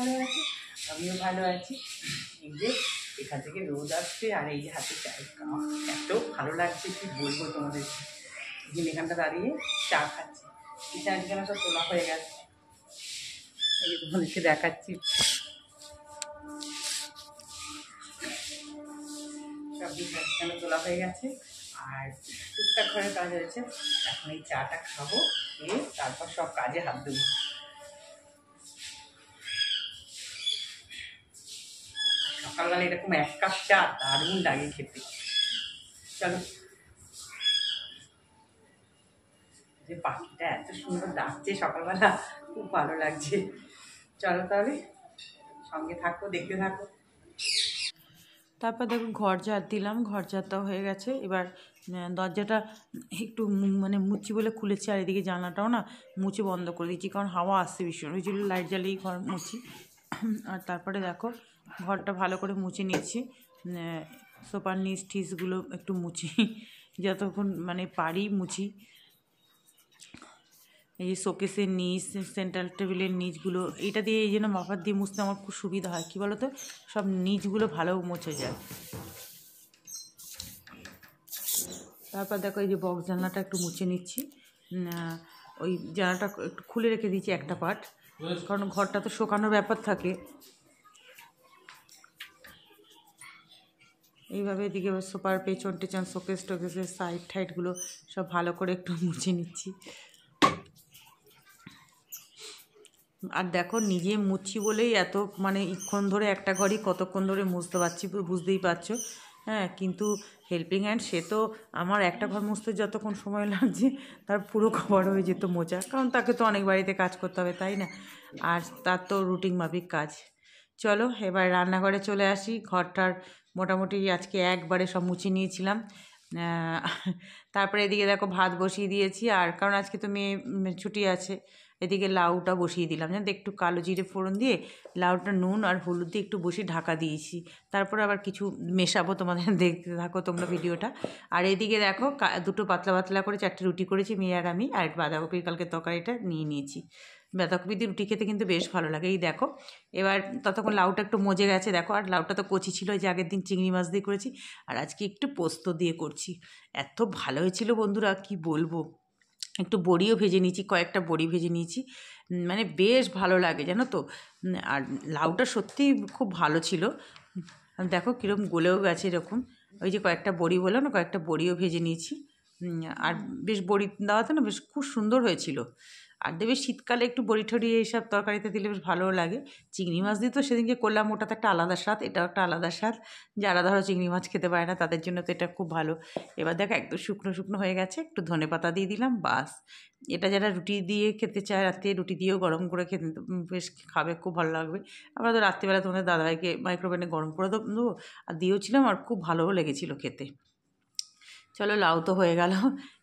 ভালো আছে, আমিও ভালো আছি। এই যে এখান থেকে রোদ আসছে আর এই যে হাতে চায়ের কাপ, এত ভালো লাগছে কি বলবো তোমাদের। যে এখানটা দাঁড়িয়ে চা খাচ্ছি, বিছানা টিছানা সব তোলা হয়ে গেছে। এই যে তোমাদেরকে দেখাচ্ছি, সব বিছানা তোলা হয়ে গেছে আর টুকটাক ঘরের কাজ হয়েছে। এখন এই চাটা খাবো, খেয়ে তারপর সব কাজে হাত দেবো। সকালবেলা এরকম এক কাপ চা দারুণ লাগে খেতে। চলো, যে পাখিটা এত সুন্দর ডাকছে সকালবেলা, খুব ভালো লাগছে। চলো তাহলে সঙ্গে থাকো, দেখতে থাকো। তারপর দেখো ঘর ঝাড় দিলাম, ঘর ঝাড়টাও হয়ে গেছে। এবার দরজাটা একটু মানে মুচি বলে খুলেছি, আর এদিকে জানলাটাও না মুছে বন্ধ করে দিচ্ছি, কারণ হাওয়া আসছে ভীষণ, ওই জন্য লাইট জ্বালিয়েই ঘর মুছি। আর তারপরে দেখো ঘরটা ভালো করে মুছে নিচ্ছি, সোফার নিচ টিসগুলো একটু মুছি, যতক্ষণ মানে পারি মুছি। এই যে শোকেসের নিচ, সেন্ট্রাল টেবিলের নিচগুলো, এইটা দিয়ে এই জন্য মাপার দিয়ে মুছতে আমার খুব সুবিধা হয়। কী বলো তো, সব নিচগুলো ভালো মুছে যায়। তারপর দেখো এই যে বক্স জানলাটা একটু মুছে নিচ্ছি। ওই জানলাটা একটু খুলে রেখে দিচ্ছি একটা পার্ট, কারণ ঘরটা তো শোকানোর ব্যাপার থাকে। এইভাবে এদিকে সোফার পেছন টেছন, শোকেস টোকেসের সাইড টাইডগুলো সব ভালো করে একটু মুছে নিচ্ছি। আর দেখো নিজে মুছছি বলেই এত মানে ইক্ষণ ধরে একটা ঘরই কতক্ষণ ধরে মুছতে পারছি, বুঝতেই পারছো। হ্যাঁ, কিন্তু হেল্পিং হ্যান্ড সে তো আমার একটা ঘর মুছতে যতক্ষণ সময় লাগছে তার পুরো কভার হয়ে যেত মোছা, কারণ তাকে তো অনেক বাড়িতে কাজ করতে হবে, তাই না? আর তার তো রুটিন মাফিক কাজ। চলো এবার রান্নাঘরে চলে আসি। ঘরটার মোটামুটি আজকে একবারে সব মুছে নিয়েছিলাম। তারপরে এদিকে দেখো ভাত বসিয়ে দিয়েছি, আর কারণ আজকে তো মেয়ে ছুটি আছে, এদিকে লাউটা বসিয়ে দিলাম, জানো তো, একটু কালো জিরে ফোড়ন দিয়ে লাউটা নুন আর হলুদ দিয়ে একটু বসিয়ে ঢাকা দিয়েছি। তারপরে আবার কিছু মেশাবো, তোমাদের দেখতে থাকো তোমরা ভিডিওটা। আর এদিকে দেখো দুটো পাতলা পাতলা করে 4টে রুটি করেছি মেয়ে আর আমি, আর বাঁধাকপির কালকে তরকারিটা নিয়ে নিয়েছি। বাঁধাকপি দিয়ে রুটি খেতে কিন্তু বেশ ভালো লাগে। এই দেখো এবার ততক্ষণ লাউটা একটু মজে গেছে দেখো, আর লাউটা তো কচি ছিল, যে আগের দিন চিংড়ি মাছ দিয়ে করেছি, আর আজকে একটু পোস্ত দিয়ে করছি। এত ভালো হয়েছিল বন্ধুরা, কি বলবো। একটু বড়িও ভেজে নিয়েছি, কয়েকটা বড়ি ভেজে নিয়েছি, মানে বেশ ভালো লাগে জানো তো। আর লাউটা সত্যিই খুব ভালো ছিল। দেখো কীরকম গলেও গেছে এরকম। ওই যে কয়েকটা বড়ি বললাম না, কয়েকটা বড়িও ভেজে নিয়েছি। আর বেশ বড়ি দেওয়াতে না বেশ খুব সুন্দর হয়েছিল। আর দেবে শীতকালে একটু বড়ি ঠড়ি এইসব তরকারিতে দিলে বেশ ভালোও লাগে। চিংড়ি মাছ দিয়ে তো সেদিনকে করলাম, ওটাতে একটা আলাদা স্বাদ, এটাও একটা আলাদা স্বাদ। যারা ধরো চিংড়ি মাছ খেতে পারে না তাদের জন্য তো এটা খুব ভালো। এবার দেখো একদম শুকনো শুকনো হয়ে গেছে, একটু ধনেপাতা দিয়ে দিলাম, বাস। এটা যারা রুটি দিয়ে খেতে চায়, রাত্রে রুটি দিয়েও গরম করে খেতে বেশ খাবে, খুব ভালো লাগবে। আমরা তো রাত্রিবেলা তোমাদের দাদাভাইকে মাইক্রোওভেনে গরম করে দেবো আর দিয়েওছিলাম, আর খুব ভালোও লেগেছিলো খেতে। চলো লাউ তো হয়ে গেল।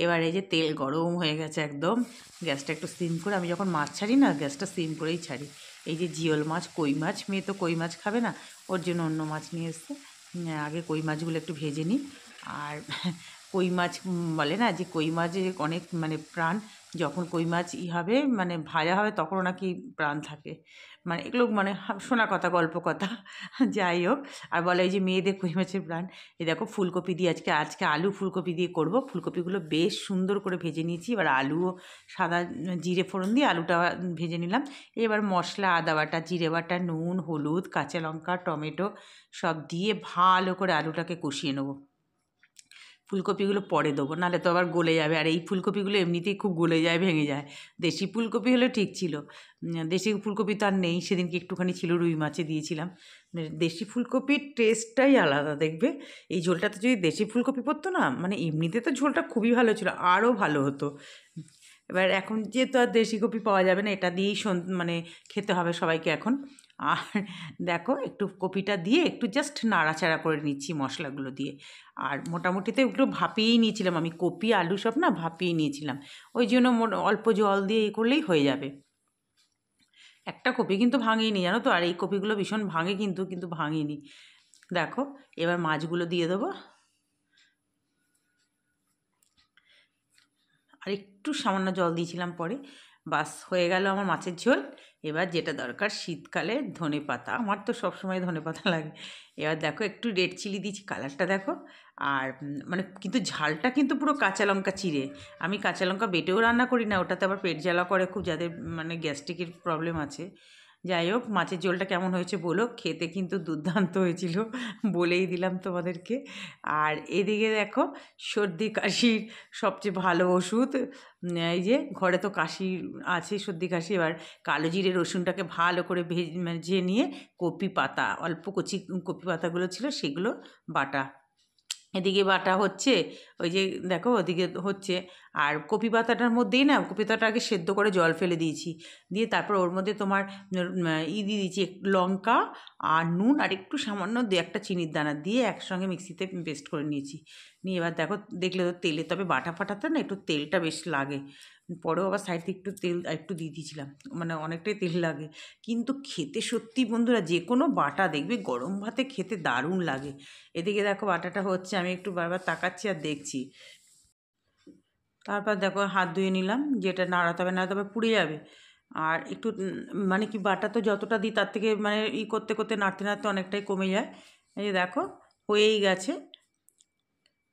এবার এই যে তেল গরম হয়ে গেছে একদম, গ্যাসটা একটু সিম করে, আমি যখন মাছ ছাড়ি না গ্যাসটা সিম করেই ছাড়ি। এই যে জিওল মাছ, কই মাছ, মেয়ে তো কই মাছ খাবে না, ওর জন্য অন্য মাছ নিয়ে এসছে। আগে কই মাছগুলো একটু ভেজে নিই। আর কই মাছ বলে না যে কই মাছে অনেক মানে প্রাণ, যখন কই মাছ হবে মানে ভাজা হবে তখনও নাকি প্রাণ থাকে, মানে এগুলো মানে শোনা কথা, গল্প কথা, যাই হোক। আর বলে এই যে মেয়েদের কই মাছের প্রাণ। এই দেখো ফুলকপি দিয়ে আজকে আজকে আলু ফুলকপি দিয়ে করব। ফুলকপিগুলো বেশ সুন্দর করে ভেজে নিয়েছি, এবার আলুও সাদা জিরে ফোড়ন দিয়ে আলুটা ভেজে নিলাম। এবার মশলা, আদা বাটা, জিরে বাটা, নুন, হলুদ, কাঁচা লঙ্কা, টমেটো সব দিয়ে ভালো করে আলুটাকে কষিয়ে নেবো। ফুলকপিগুলো পরে দেবো, নাহলে তো আবার গলে যাবে, আর এই ফুলকপিগুলো এমনিতেই খুব গলে যায়, ভেঙে যায়। দেশি ফুলকপি হলে ঠিক ছিল, দেশি ফুলকপি তো আর নেই, সেদিনকে একটুখানি ছিল, রুই মাছে দিয়েছিলাম। দেশি ফুলকপির টেস্টটাই আলাদা দেখবে। এই ঝোলটাতে যদি দেশি ফুলকপি পড়তো না, মানে এমনিতে তো ঝোলটা খুবই ভালো ছিল, আরও ভালো হতো। এবার এখন যেহেতু আর দেশি কপি পাওয়া যাবে না, এটা দিয়েই মানে খেতে হবে সবাইকে এখন। আর দেখো একটু কপিটা দিয়ে একটু জাস্ট নাড়াচাড়া করে নিচ্ছি মশলাগুলো দিয়ে। আর মোটামুটিতে একটু ভাপিয়েই নিয়েছিলাম আমি, কপি আলু সব না ভাপিয়ে নিয়েছিলাম, ওই জন্য অল্প জল দিয়ে এ করলেই হয়ে যাবে। একটা কপি কিন্তু ভাঙিনি জানো তো, আর এই কপিগুলো ভীষণ ভাঙে কিন্তু, কিন্তু ভাঙিনি। দেখো এবার মাছগুলো দিয়ে দেবো, আর একটু সামান্য জল দিয়েছিলাম পরে। বাস হয়ে গেল আমার মাছের ঝোল। এবার যেটা দরকার শীতকালে ধনেপাতা, আমার তো সবসময় ধনেপাতা লাগে। এবার দেখো একটু রেড চিলি দিয়েছি, কালারটা দেখো। আর মানে কিন্তু ঝালটা কিন্তু পুরো কাঁচা লঙ্কা চিড়ে, আমি কাঁচা লঙ্কা বেটেও রান্না করি না, ওটাতে আবার পেট জ্বালা করে খুব, যাদের মানে গ্যাস্ট্রিকের প্রবলেম আছে। যাই হোক, মাছের ঝোলটা কেমন হয়েছে বলো, খেতে কিন্তু দুর্দান্ত হয়েছিল, বলেই দিলাম তোমাদেরকে। আর এদিকে দেখো সর্দি কাশির সবচেয়ে ভালো ওষুধ, এই যে ঘরে তো কাশি আছে, সর্দি কাশি। এবার কালো জিরে রসুনটাকে ভালো করে ভেজে নিয়ে কপি পাতা, অল্প কচি কপি পাতাগুলো ছিল সেগুলো বাটা, এদিকে বাটা হচ্ছে, ওই যে দেখো ওদিকে হচ্ছে। আর কপি পাতাটার মধ্যেই না, কপি পাতাটা আগে সেদ্ধ করে জল ফেলে দিয়েছি, দিয়ে তারপর ওর মধ্যে তোমার দিয়ে দিয়েছি লঙ্কা আর নুন আর একটু সামান্য দু একটা চিনির দানা দিয়ে একসঙ্গে মিক্সিতে পেস্ট করে নিয়েছি। নিয়ে এবার দেখো, দেখলে তো তেলে, তবে বাটা ফাটাতে না একটু তেলটা বেশ লাগে, পরেও আবার সাইড থেকে একটু তেল একটু দিয়ে দিয়েছিলাম, মানে অনেকটাই তেল লাগে। কিন্তু খেতে সত্যি বন্ধুরা, যে কোনো বাটা দেখবে গরম ভাতে খেতে দারুণ লাগে। এদিকে দেখো বাটাটা হচ্ছে, আমি একটু বারবার তাকাচ্ছি আর দেখছি। তারপর দেখো হাত ধুয়ে নিলাম, যেটা নাড়াতে হবে পুড়ে যাবে। আর একটু মানে কি, বাটা তো যতটা দিই তার থেকে মানে করতে করতে নাড়তে নাড়তে অনেকটাই কমে যায়। এই যে দেখো হয়েই গেছে,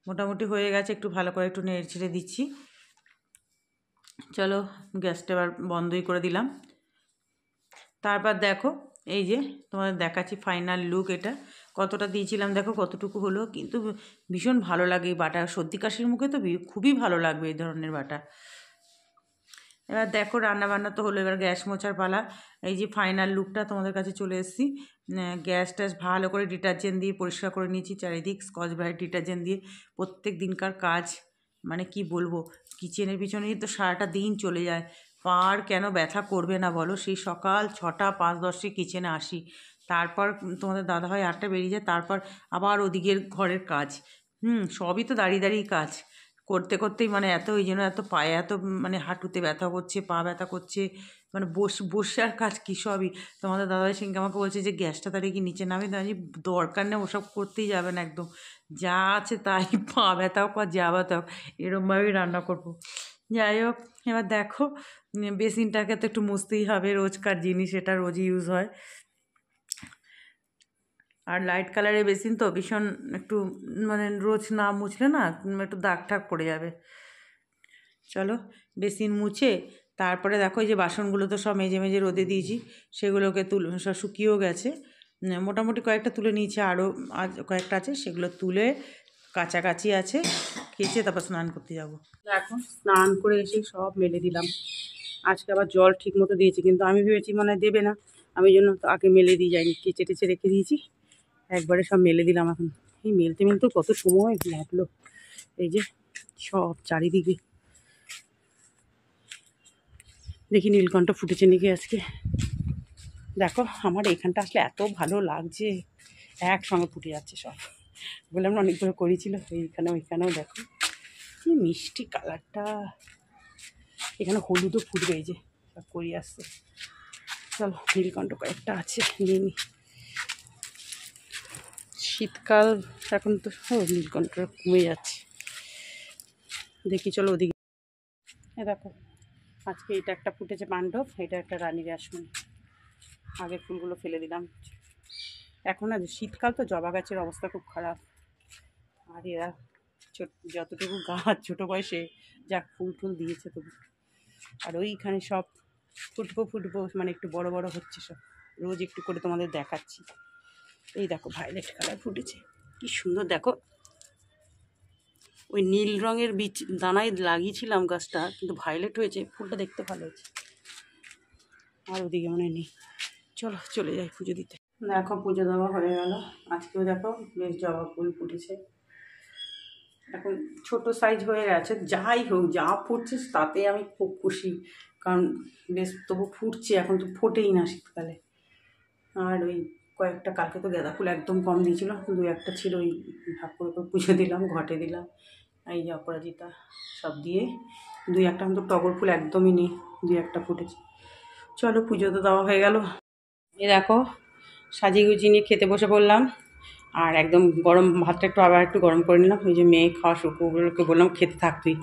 মোটামুটি হয়ে গেছে, একটু ভালো করে একটু নেড়ে ছেড়ে দিচ্ছি। চলো গ্যাসটা এবার বন্ধই করে দিলাম। তারপর দেখো এই যে তোমাদের দেখাচ্ছি ফাইনাল লুক, এটা কতটা দিয়েছিলাম দেখো কতটুকু হলো, কিন্তু ভীষণ ভালো লাগে এই বাটা, সর্দি কাশির মুখে তো খুবই ভালো লাগবে এই ধরনের বাটা। এবার দেখো রান্না বান্না তো হলো, এবার গ্যাস মোছার পালা। এই যে ফাইনাল লুকটা তোমাদের কাছে চলে এসেছি। গ্যাস ট্যাস ভালো করে ডিটারজেন্ট দিয়ে পরিষ্কার করে নিয়েছি, চারিদিক স্কচ ব্রাইট ডিটারজেন্ট দিয়ে। প্রত্যেক দিনকার কাজ, মানে কি বলবো, কিচেনের পিছনেই তো সারাটা দিন চলে যায়, পা আর কেন ব্যথা করবে না বলো। সেই সকাল 6টা 5-10 কিচেনে আসি, তারপর তোমাদের দাদাভাই 8টায় বেরিয়ে যায়, তারপর আবার ওদিকের ঘরের কাজ, সবই তো দাঁড়িয়ে দাঁড়িয়ে কাজ করতে করতেই মানে এত, ওই জন্য এত পায়ে এত মানে হাঁটুতে ব্যথা করছে, পা ব্যথা করছে, মানে বসে আর কাজ কী সবই। তোমাদের দাদাভাই সেদিনকে আমাকে বলছে যে গ্যাসটা তাড়িয়ে কি নিচে নামে, তাই দরকার নেই, ওসব করতেই যাবে না, একদম যা আছে তাই, পা ব্যথা হোক আর যা ব্যথা হোক এরমভাবেই রান্না করবো। যাই হোক, এবার দেখো বেসিনটাকে তো একটু মুছতেই হবে, রোজকার জিনিস, এটা রোজই ইউজ হয়। আর লাইট কালারের বেসিন তো ভীষণ একটু মানে রোজ না মুছলে না একটু দাগ ঠাগ পড়ে যাবে। চলো বেসিন মুছে তারপরে দেখো এই যে বাসনগুলো তো সব মেজে মেজে রোদে দিয়েছি, সেগুলোকে সব শুকিয়েও গেছে, মোটামুটি কয়েকটা তুলে নিয়েছি, আরও কয়েকটা আছে, সেগুলো তুলে কাছাকাছি আছে, কেচে তারপর স্নান করতে যাব। এখন স্নান করে এসে সব মেলে দিলাম। আজকে আবার জল ঠিক মতো দিয়েছি, কিন্তু আমি ভেবেছি মানে দেবে না, আমি জন্য তো আগে মেলে দিয়ে যাইনি, কেচে টেচে রেখে দিয়েছি, একবারে সব মেলে দিলাম। এখন এই মেলতে মেলতে কত সময় লাগলো, এই যে সব চারিদিকে। দেখি নীলকণ্ঠ ফুটেছে নাকি আজকে। দেখো আমার এখানটা আসলে এত ভালো লাগছে, একসঙ্গে ফুটে যাচ্ছে সব, বললাম না অনেকগুলো করেছিল, এইখানে ওইখানেও দেখো কি মিষ্টি কালারটা। এখানে হলুদও ফুটবে, এই যে সব করি আসছে। চলো নীলকণ্ঠ কয়েকটা আছে নিয়ে নি, শীতকাল এখন তো নীলকণ্ঠটা কমে যাচ্ছে। দেখি চলো ওদিকে, দেখো আজকে এটা একটা ফুটেছে পাণ্ডব, এটা একটা রানীর আসমনি, আগের ফুলগুলো ফেলে দিলাম। এখন আর শীতকাল তো জবা গাছের অবস্থা খুব খারাপ, আর এরা যতটুকু গাছ ছোটো বয়সে যা ফুল টুল দিয়েছে তবু। আর ওইখানে সব ফুটবো মানে একটু বড় বড় হচ্ছে সব, রোজ একটু করে তোমাদের দেখাচ্ছি। এই দেখো ভায়োলেট কালার ফুটেছে, কি সুন্দর দেখো। ওই নীল রঙের বীজ দানায় লাগিয়েছিলাম গাছটা, কিন্তু ভায়োলেট হয়েছে, ফুলটা দেখতে ভালো হয়েছে। আর ওদিকে মনে নেই, চলো চলে যাই পুজো দিতে। দেখো পুজো দেওয়া হয়ে গেল, আজকেও দেখো বেশ জবা ফুল ফুটেছে, এখন ছোট সাইজ হয়ে গেছে। যাই হোক, যা ফুটছে তাতে আমি খুব খুশি, কারণ বেশ তবু ফুটছে, এখন তো ফোটেই না শীতকালে। আর ওই কয়েকটা, কালকে তো গাঁদা ফুল একদম কম দিয়েছিল, 2-1টা ছিল, ওই ঠাকুর করে পুজো দিলাম, ঘটে দিলাম, এই যে অপরাজিতা সব দিয়ে। 2-1টা কিন্তু টগর ফুল একদমই নেই, 2-1টা ফুটেছে। চলো পুজো তো দেওয়া হয়ে গেল, এ দেখো সাজিয়ে গুজিয়ে নিয়ে খেতে বসে পড়লাম। আর একদম গরম ভাতটা আবার একটু গরম করে নিলাম। ওই যে মেয়ে খাওয়া শুকুগুলোকে বললাম খেতে থাক তুই,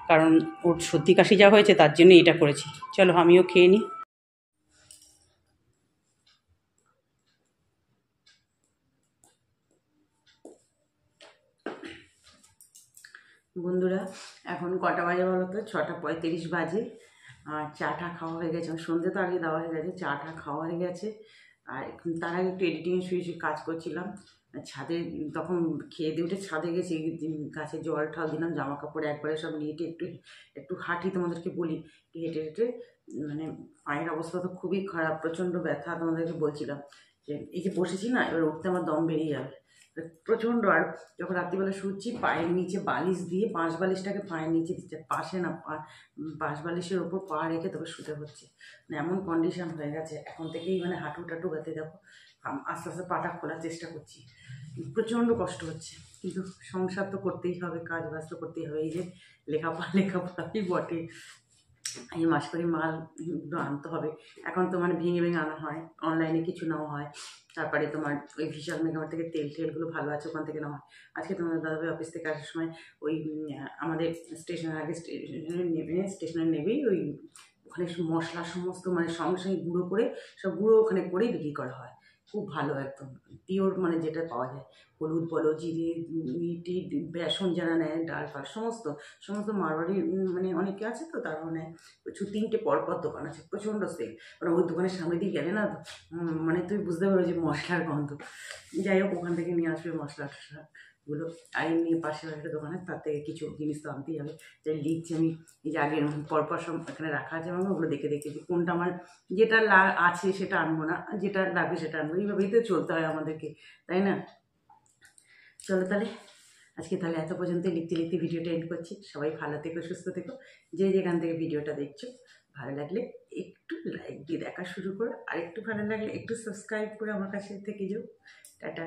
কারণ ওর সর্দি কাশি যা হয়েছে তার জন্য এটা করেছি। চলো আমিও খেয়ে নিই। বন্ধুরা এখন কটা বাজে বলো তো? 6:35 বাজে। আর চাটা খাওয়া হয়ে গেছে, সন্ধ্যে তো আগে দেওয়া হয়ে গেছে, চাটা খাওয়া হয়ে গেছে। আর তার আগে একটু এডিটিংয়ে শুয়ে কাজ করছিলাম ছাদে। তখন খেয়ে দিয়ে উঠে ছাদে গেছি, গাছে জল ঠল দিলাম, জামা কাপড় একবারে সব নিয়ে একটু একটু হাঁটি, তোমাদেরকে বলি হেঁটে হেঁটে। মানে পায়ের অবস্থা তো খুবই খারাপ, প্রচণ্ড ব্যথা। তোমাদেরকে বলছিলাম যে এই যে বসেছি না, এবার উঠতে আমার দম বেরিয়ে যাবে প্রচণ্ড। আর যখন রাত্রিবেলা শুচ্ছি পায়ের নিচে বালিশ দিয়ে, পাঁচ বালিশটাকে পায়ের নিচে দিচ্ছে, পাশে না পাঁচ বালিশের ওপর পা রেখে তবে শুতে হচ্ছে। মানে এমন কন্ডিশন হয়ে গেছে এখন থেকেই, মানে হাঁটু টাটু ব্যথে। দেখো আস্তে আস্তে পাটা খোলার চেষ্টা করছি, প্রচণ্ড কষ্ট হচ্ছে। কিন্তু সংসার তো করতেই হবে, কাজ বাজ তো করতেই হবে। এই যে লেখাপড়াই বটে, এই মাস করে মাল আনতে হবে। এখন তো মানে ভেঙে ভেঙে আনা হয়, অনলাইনে কিছু নেওয়া হয়। তারপরে তোমার ওই বিশাল মেগামার্ট থেকে টেলগুলো ভালো আছে, ওখান থেকে নেওয়া হয়। আজকে তোমাদের দাদাভাই অফিস থেকে আসার সময় ওই আমাদের স্টেশনের আগে স্টেশনে নেবেই ওই ওখানে মশলা সমস্ত মানে সঙ্গে সঙ্গে গুঁড়ো করে, সব গুঁড়ো ওখানে করেই বিক্রি করা হয়। খুব ভালো, একদম পিওর, মানে যেটা পাওয়া যায়। হলুদ বলো, জিরে, মিটি, বেসন যারা নেয়, ডাল ফাল সমস্ত সমস্ত মারোয়ারি মানে অনেকে আছে তো, তারা মানে প্রচুর 3টে পরপর দোকান আছে, প্রচণ্ড সেল। মানে ওই দোকানের সামনে দিয়ে গেলে না মানে তুমি বুঝতে পারো যে মশলার গন্ধ। যাই হোক ওখান থেকে নিয়ে আসবে মশলা টশলাগুলো। আর এমনি পাশে একটা দোকান আছে, তার থেকে কিছু জিনিস তো আনতেই হবে। যাই লিখছি আমি, এই যে আগের পরপর সব এখানে রাখা আছে, আমার ওগুলো দেখে দেখে যে কোনটা আমার যেটা আছে সেটা আনবো না, যেটা লাগবে সেটা আনবো। এইভাবেই তো চলতে হয় আমাদেরকে, তাই না? চলো তাহলে আজকে তাহলে এত পর্যন্ত লিখতে লিখতে ভিডিওটা এন্ড করছি। সবাই ভালো থেকো, সুস্থ থেকো। যে যেখান থেকে ভিডিওটা দেখছো, ভালো লাগলে একটু লাইক দিয়ে দেখা শুরু করো, আর একটু ভালো লাগলে একটু সাবস্ক্রাইব করে আমার কাছে থেকে যাও। টাটা।